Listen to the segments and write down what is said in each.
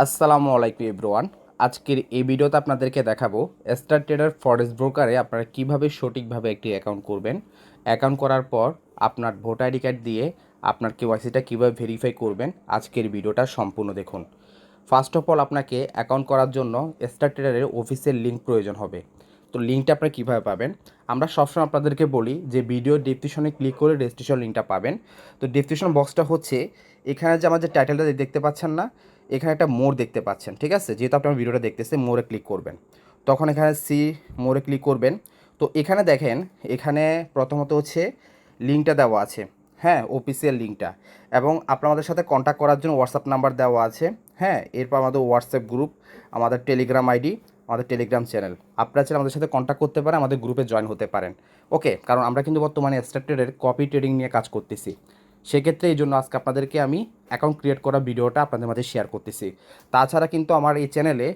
আসসালামু আলাইকুম এভরিওয়ান। আজকের এই ভিডিওতে আপনাদেরকে দেখাবো স্টার ট্রেডার ফরেক্স ব্রোকারে আপনারা কিভাবে সঠিকভাবে একটি অ্যাকাউন্ট করবেন। অ্যাকাউন্ট করার পর আপনার ভোটার আইডি কার্ড দিয়ে আপনার কেওয়াইসিটা কীভাবে ভেরিফাই করবেন আজকের ভিডিওটা সম্পূর্ণ দেখুন। ফার্স্ট অফ অল আপনাকে অ্যাকাউন্ট করার জন্য স্টার ট্রেডারের অফিসিয়াল লিঙ্ক প্রয়োজন হবে। তো লিঙ্কটা আপনারা কীভাবে পাবেন? আমরা সবসময় আপনাদেরকে বলি যে ভিডিও ডেসক্রিপশনে ক্লিক করে রেজিস্ট্রেশন লিঙ্কটা পাবেন। তো ডেসক্রিপশন বক্সটা হচ্ছে এখানে যে আমাদের টাইটেলটা দেখতে পাচ্ছেন না, এখানে একটা মোড় দেখতে পাচ্ছেন, ঠিক আছে? যেহেতু আপনি আমার ভিডিওটা দেখতেছেন, মোড়ে ক্লিক করবেন। তখন এখানে সি মোড়ে ক্লিক করবেন। তো এখানে দেখেন, এখানে প্রথমত হচ্ছে লিঙ্কটা দেওয়া আছে, হ্যাঁ, অফিসিয়াল লিঙ্কটা, এবং আপনার আমাদের সাথে কন্ট্যাক্ট করার জন্য হোয়াটসঅ্যাপ নাম্বার দেওয়া আছে, হ্যাঁ। এরপর আমাদের হোয়াটসঅ্যাপ গ্রুপ, আমাদের টেলিগ্রাম আইডি, আমাদের টেলিগ্রাম চ্যানেল। আপনারা চাইলে আমাদের সাথে কন্ট্যাক্ট করতে পারেন, আমাদের গ্রুপে জয়েন হতে পারেন, ওকে। কারণ আমরা কিন্তু বর্তমানে স্টার ট্রেডের কপি ট্রেডিং নিয়ে কাজ করতেছি। সেক্ষেত্রে এই জন্য আজকে আপনাদেরকে আমি অ্যাকাউন্ট ক্রিয়েট করা ভিডিওটা আপনাদের মাঝে শেয়ার করতেছি। তাছাড়া কিন্তু আমার এই চ্যানেলে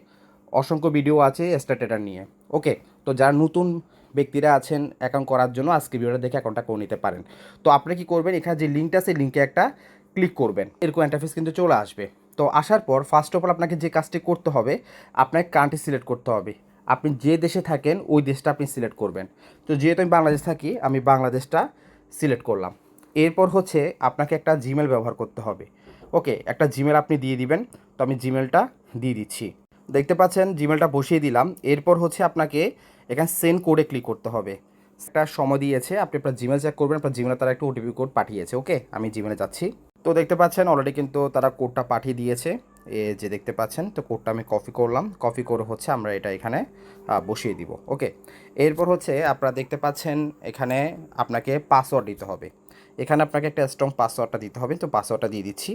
অসংখ্য ভিডিও আছে স্টার ট্রেডার নিয়ে, ওকে। তো যারা নতুন ব্যক্তিরা আছেন অ্যাকাউন্ট করার জন্য আজকে ভিডিওটা দেখে অ্যাকাউন্টটা করে নিতে পারেন। তো আপনি কি করবেন, এখানে যে লিঙ্কটা আছে লিঙ্কে একটা ক্লিক করবেন, এরকম ইন্টারফেস কিন্তু চলে আসবে। তো আসার পর ফার্স্ট অফ অল আপনাকে যে কাজটি করতে হবে, আপনাকে কান্ট্রি সিলেক্ট করতে হবে। আপনি যে দেশে থাকেন ওই দেশটা আপনি সিলেক্ট করবেন। তো যেহেতু আমি বাংলাদেশ থাকি, আমি বাংলাদেশটা সিলেক্ট করলাম। এরপর হচ্ছে আপনাকে একটা জিমেল ব্যবহার করতে হবে, ওকে। একটা জিমেল আপনি দিয়ে দিবেন। তো আমি জিমেলটা দিয়ে দিচ্ছি, দেখতে পাচ্ছেন জিমেলটা বসিয়ে দিলাম। এরপর হচ্ছে আপনাকে এখানে সেন্ড কোডে ক্লিক করতে হবে। একটা সময় দিয়েছে, আপনি আপনার জিমেল চেক করবেন, আপনার জিমেলে তারা একটা ওটিপি কোড পাঠিয়েছে, ওকে। আমি জিমেলে যাচ্ছি। তো দেখতে পাচ্ছেন অলরেডি কিন্তু তারা কোডটা পাঠিয়ে দিয়েছে, এ যে দেখতে পাচ্ছেন। তো কোডটা আমি কপি করলাম, কপি করে হচ্ছে আমরা এটা এখানে বসিয়ে দিব, ওকে। এরপর হচ্ছে আপনারা দেখতে পাচ্ছেন এখানে আপনাকে পাসওয়ার্ড দিতে হবে। এখানে আপনাকে একটা স্ট্রং পাসওয়ার্ডটা দিতে হবে। তো পাসওয়ার্ডটা দিয়ে দিচ্ছি।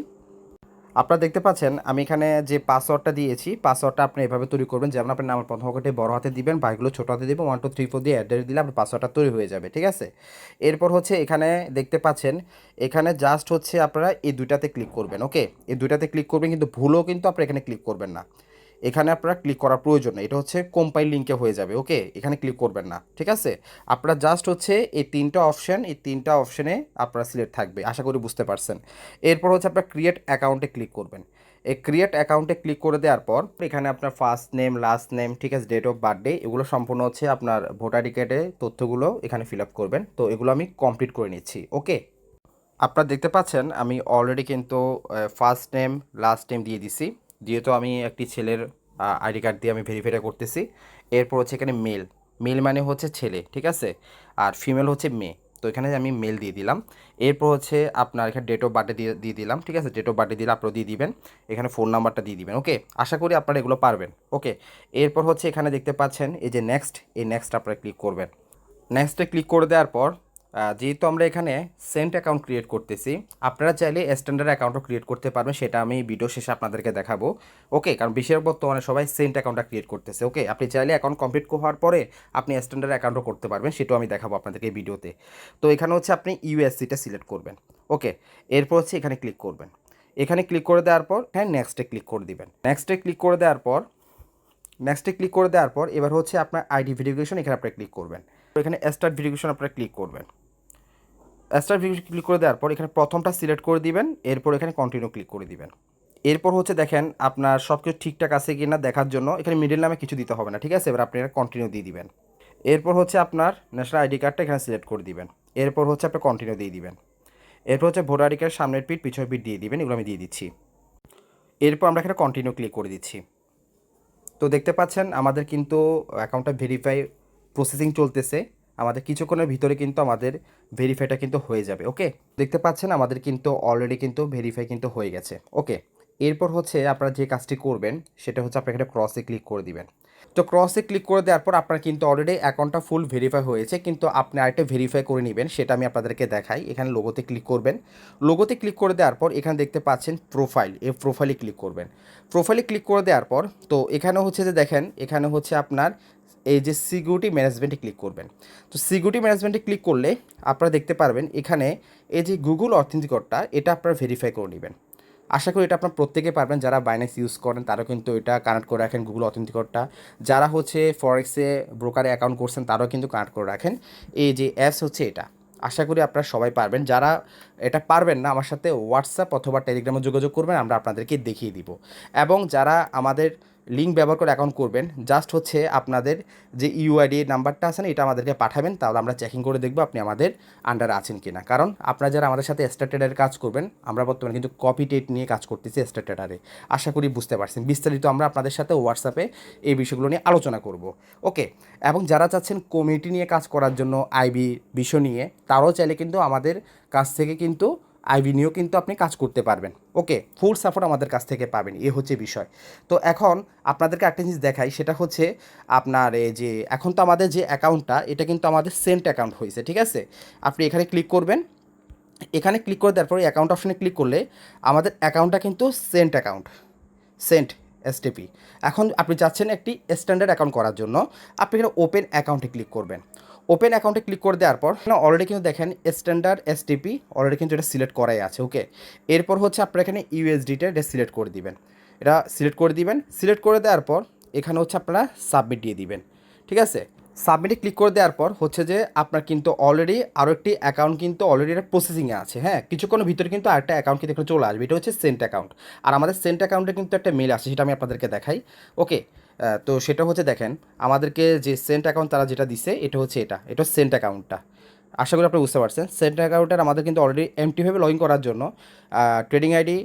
আপনারা দেখতে পাচ্ছেন আমি এখানে যে পাসওয়ার্ডটা দিয়েছি, পাসওয়ার্ডটা আপনি এভাবে তৈরি করবেন, যেমন আপনার নামের প্রথম অক্ষরটি বড় হাতে দিবেন, বাকিগুলো ছোটো হাতে দিবেন, 1 2 3 4 দিয়ে অ্যাড্রেস দিলে আপনার পাসওয়ার্ডটা তৈরি হয়ে যাবে, ঠিক আছে। এরপর হচ্ছে এখানে দেখতে পাচ্ছেন, এখানে জাস্ট হচ্ছে আপনারা এই দুইটাতে ক্লিক করবেন, ওকে। এই দুইটাতে ক্লিক করবেন, কিন্তু ভুলও কিন্তু আপনারা এখানে ক্লিক করবেন না। এখানে আপনারা ক্লিক করার প্রয়োজন নেই, এটা হচ্ছে কম্পাইল লিঙ্কে হয়ে যাবে, ওকে। এখানে ক্লিক করবেন না, ঠিক আছে। আপনারা জাস্ট হচ্ছে এই তিনটা অপশানে আপনারা সিলেক্ট থাকবে, আশা করি বুঝতে পারছেন। এরপর হচ্ছে আপনার ক্রিয়েট অ্যাকাউন্টে ক্লিক করবেন। এই ক্রিয়েট অ্যাকাউন্টে ক্লিক করে দেওয়ার পর এখানে আপনার ফার্স্ট নেম, লাস্ট নেম, ঠিক আছে, ডেট অফ বার্থডে, এগুলো সম্পূর্ণ হচ্ছে আপনার ভোটার আইডি কার্ডে তথ্যগুলো এখানে ফিল আপ করবেন। তো এগুলো আমি কমপ্লিট করে নিচ্ছি, ওকে। আপনারা দেখতে পাচ্ছেন আমি অলরেডি কিন্তু ফার্স্ট নেম, লাস্ট নেম দিয়ে দিছি। যেহেতু আমি একটি ছেলের আইডি কার্ড দিয়ে আমি ভেরিফাইটা করতেছি। এরপর হচ্ছে এখানে মেল, মেল মানে হচ্ছে ছেলে, ঠিক আছে। আর ফিমেল হচ্ছে মেয়ে। তো এখানে আমি মেল দিয়ে দিলাম। এরপর হচ্ছে আপনার এখানে ডেট অফ বার্থডে দিয়ে দিলাম, ঠিক আছে। ডেট অফ বার্থডে দিলে আপনারা দিয়ে দিবেন। এখানে ফোন নাম্বারটা দিয়ে দিবেন, ওকে। আশা করি আপনারা এগুলো পারবেন, ওকে। এরপর হচ্ছে এখানে দেখতে পাচ্ছেন এই যে নেক্সট, এই নেক্সট আপনারা ক্লিক করবেন। নেক্সটে ক্লিক করে দেওয়ার পর যেহেতু আমরা এখানে সেন্ট অ্যাকাউন্ট ক্রিয়েট করতেছি, আপনারা চাইলে স্ট্যান্ডার্ড অ্যাকাউন্টও ক্রিয়েট করতে পারবেন, সেটা আমি ভিডিও শেষে আপনাদেরকে দেখাবো, ওকে। কারণ বেশিরভাগ বর্তমানে সবাই সেন্ট অ্যাকাউন্টটা ক্রিয়েট করতেছে, ওকে। আপনি চাইলে অ্যাকাউন্ট কমপ্লিট হওয়ার পরে আপনি স্ট্যান্ডার্ড অ্যাকাউন্টও করতে পারবেন, সেটাও আমি দেখাবো আপনাদেরকে এই ভিডিওতে। তো এখানে হচ্ছে আপনি ইউএসসিটা সিলেক্ট করবেন, ওকে। এরপর হচ্ছে এখানে ক্লিক করবেন। এখানে ক্লিক করে দেওয়ার পর হ্যাঁ নেক্সটে ক্লিক করে দিবেন। নেক্সটে ক্লিক করে দেওয়ার পর এবার হচ্ছে আপনার আইডি ভেরিফিকেশন, এখানে আপনি ক্লিক করবেন। তো এখানে স্টার্ট ভেরিফিকেশন আপনারা ক্লিক করবেন। স্টার্ট ভেরিফিকেশন ক্লিক করে দেওয়ার পর এখানে প্রথমটা সিলেক্ট করে দিবেন। এরপর এখানে কন্টিনিউ ক্লিক করে দিবেন। এরপর হচ্ছে দেখেন আপনার সব কিছু ঠিকঠাক আছে কি না দেখার জন্য এখানে মিডল নামে কিছু দিতে হবে না, ঠিক আছে। এবার আপনি এটা কন্টিনিউ দিয়ে দিবেন। এরপর হচ্ছে আপনার ন্যাশনাল আইডি কার্ডটা এখানে সিলেক্ট করে দিবেন। এরপর হচ্ছে আপনি কন্টিনিউ দিয়ে দিবেন। এরপর হচ্ছে ভোটার আইডি কার্ড সামনের পিঠ পিছনের পিঠ দিয়ে দিবেন, এগুলো আমি দিয়ে দিচ্ছি। এরপর আমরা এখানে কন্টিনিউ ক্লিক করে দিচ্ছি। তো দেখতে পাচ্ছেন আমাদের কিন্তু অ্যাকাউন্টটা ভেরিফাই প্রসেসিং চলতেছে। আমাদের কিছুক্ষণের ভিতরে কিন্তু আমাদের ভেরিফাইটা কিন্তু হয়ে যাবে, ওকে। দেখতে পাচ্ছেন আমাদের কিন্তু অলরেডি কিন্তু ভেরিফাই কিন্তু হয়ে গেছে, ওকে। এরপর হচ্ছে আপনারা যে কাজটি করবেন সেটা হচ্ছে আপনি এখানে ক্রসে ক্লিক করে দিবেন। তো ক্রসে ক্লিক করে দেওয়ার পর আপনার কিন্তু অলরেডি অ্যাকাউন্টটা ফুল ভেরিফাই হয়েছে, কিন্তু আপনি আরেকটা ভেরিফাই করে নেবেন, সেটা আমি আপনাদেরকে দেখাই। এখানে লোগোতে ক্লিক করবেন। লোগোতে ক্লিক করে দেওয়ার পর এখানে দেখতে পাচ্ছেন প্রোফাইল, এই প্রোফাইলে ক্লিক করবেন। প্রোফাইলে ক্লিক করে দেওয়ার পর তো এখানে হচ্ছে যে দেখেন, এখানে হচ্ছে আপনার এই যে সিকিউরিটি ম্যানেজমেন্টে ক্লিক করবেন। তো সিকিউরিটি ম্যানেজমেন্টে ক্লিক করলে আপনারা দেখতে পারবেন এখানে এই যে গুগল অথেন্টিকেটরটা, এটা আপনারা ভেরিফাই করে নেবেন। আশা করি এটা আপনারা প্রত্যেকে পারবেন, যারা বাইন্যান্স ইউজ করেন তারাও কিন্তু এটা কানেক্ট করে রাখেন গুগল অথেন্টিকেটরটা। যারা হচ্ছে ফরেক্সে ব্রোকারে অ্যাকাউন্ট করছেন তারাও কিন্তু কানেক্ট করে রাখেন। এই যে অ্যাপস হচ্ছে এটা, আশা করি আপনারা সবাই পারবেন। যারা এটা পারবেন না আমার সাথে হোয়াটসঅ্যাপ অথবা টেলিগ্রামে যোগাযোগ করবেন, আমরা আপনাদেরকে দেখিয়ে দিব। এবং যারা আমাদের লিঙ্ক ব্যবহার করে অ্যাকাউন্ট করবেন, জাস্ট হচ্ছে আপনাদের যে ইউআইডি নাম্বারটা আছে না, এটা আমাদেরকে পাঠাবেন, তাহলে আমরা চেকিং করে দেখব আপনি আমাদের আন্ডারে আছেন কিনা। কারণ আপনারা যারা আমাদের সাথে স্টার ট্রেডারে কাজ করবেন, আমরা বর্তমানে কিন্তু কপি টেট নিয়ে কাজ করতেছি স্টার ট্রেডারে। আশা করি বুঝতে পারছেন। বিস্তারিত আমরা আপনাদের সাথে হোয়াটসঅ্যাপে এই বিষয়গুলো নিয়ে আলোচনা করব। ওকে। এবং যারা চাচ্ছেন কমিউনিটি নিয়ে কাজ করার জন্য, আইবি বিষয় নিয়ে, তারাও চাইলে কিন্তু আমাদের কাছ থেকে কিন্তু আইবি নিয়েও কিন্তু আপনি কাজ করতে পারবেন। ওকে, ফুল সাপোর্ট আমাদের কাছ থেকে পাবেন, এ হচ্ছে বিষয়। তো এখন আপনাদেরকে একটা জিনিস দেখাই, সেটা হচ্ছে আপনার এই যে এখন তো আমাদের যে অ্যাকাউন্টটা, এটা কিন্তু আমাদের সেন্ট অ্যাকাউন্ট হয়েছে, ঠিক আছে। আপনি এখানে ক্লিক করবেন, এখানে ক্লিক করে দেওয়ার পরে অ্যাকাউন্ট অপশনে ক্লিক করলে আমাদের অ্যাকাউন্টটা কিন্তু সেন্ট অ্যাকাউন্ট, সেন্ট এসটিপি। এখন আপনি চাচ্ছেন একটি স্ট্যান্ডার্ড অ্যাকাউন্ট করার জন্য, আপনি এখানে ওপেন অ্যাকাউন্টে ক্লিক করবেন। ওপেন অ্যাকাউন্টে ক্লিক করে দেওয়ার পর অলরেডি কিন্তু দেখেন স্ট্যান্ডার্ড এসটিপি অলরেডি কিন্তু এটা সিলেক্ট করাই আছে। ওকে, এরপর হচ্ছে আপনারা এখানে ইউএসডিটা এটা সিলেক্ট করে দিবেন, এটা সিলেক্ট করে দিবেন। সিলেক্ট করে দেওয়ার পর এখানে হচ্ছে আপনারা সাবমিট দিয়ে দিবেন, ঠিক আছে। সাবমিটে ক্লিক করে দেওয়ার পর হচ্ছে যে আপনার কিন্তু অলরেডি আরও একটি অ্যাকাউন্ট কিন্তু অলরেডি এটা প্রসেসিংয়ে আছে। হ্যাঁ, কিছুক্ষণের ভিতরে কিন্তু আরেকটা অ্যাকাউন্ট কিন্তু এখানে চলে আসবে, এটা হচ্ছে সেন্ট অ্যাকাউন্ট। আর আমাদের সেন্ট অ্যাকাউন্টে কিন্তু একটা মেল আসে, সেটা আমি আপনাদেরকে দেখাই। ওকে, তো সেটা হচ্ছে দেখেন আমাদেরকে যে সেন্ট অ্যাকাউন্ট তারা যেটা দিছে, এটা হচ্ছে এটা সেন্ট অ্যাকাউন্টটা। আশা করি আপনি বুঝতে পারছেন। সেন্ট অ্যাকাউন্টের আমাদের কিন্তু অলরেডি এমটিভাবে লগ ইন করার জন্য ট্রেডিং আইডি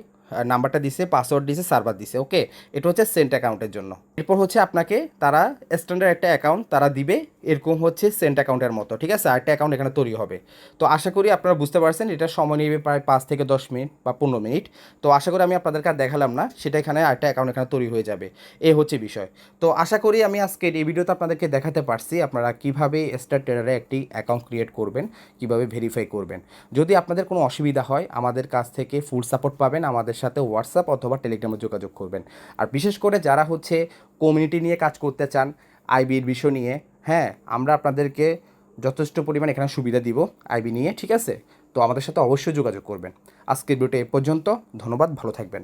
নাম্বারটা দিছে, পাসওয়ার্ড দিছে, সার্ভার দিছে। ওকে, এটা হচ্ছে সেন্ট অ্যাকাউন্টের জন্য। এরপর হচ্ছে আপনাকে তারা স্ট্যান্ডার্ড একটা অ্যাকাউন্ট তারা দিবে, এরকম হচ্ছে সেন্ট অ্যাকাউন্টের মতো, ঠিক আছে। আরেকটা অ্যাকাউন্ট এখানে তৈরি হবে। তো আশা করি আপনারা বুঝতে পারছেন, এটা সময় নেবে প্রায় 5 থেকে 10 মিনিট বা 15 মিনিট। তো আশা করি আমি আপনাদেরকে আর দেখালাম না, সেটা এখানে আরেকটা অ্যাকাউন্ট এখানে তৈরি হয়ে যাবে, এই হচ্ছে বিষয়। তো আশা করি আমি আজকের এই ভিডিওতে আপনাদেরকে দেখাতে পারছি আপনারা কীভাবে স্টার ট্রেডারে একটি অ্যাকাউন্ট ক্রিয়েট করবেন, কীভাবে ভেরিফাই করবেন। যদি আপনাদের কোনো অসুবিধা হয়, আমাদের কাছ থেকে ফুল সাপোর্ট পাবেন, আমাদের সাথে হোয়াটসঅ্যাপ অথবা টেলিগ্রামে যোগাযোগ করবেন। আর বিশেষ করে যারা হচ্ছে কমিউনিটি নিয়ে কাজ করতে চান, আইবির বিষয় নিয়ে, হ্যাঁ, আমরা আপনাদেরকে যথেষ্ট পরিমাণ এখানে সুবিধা দিব আইবি নিয়ে, ঠিক আছে। তো আমাদের সাথে অবশ্যই যোগাযোগ করবেন। আজকের ভিডিওটা এ পর্যন্ত, ধন্যবাদ, ভালো থাকবেন।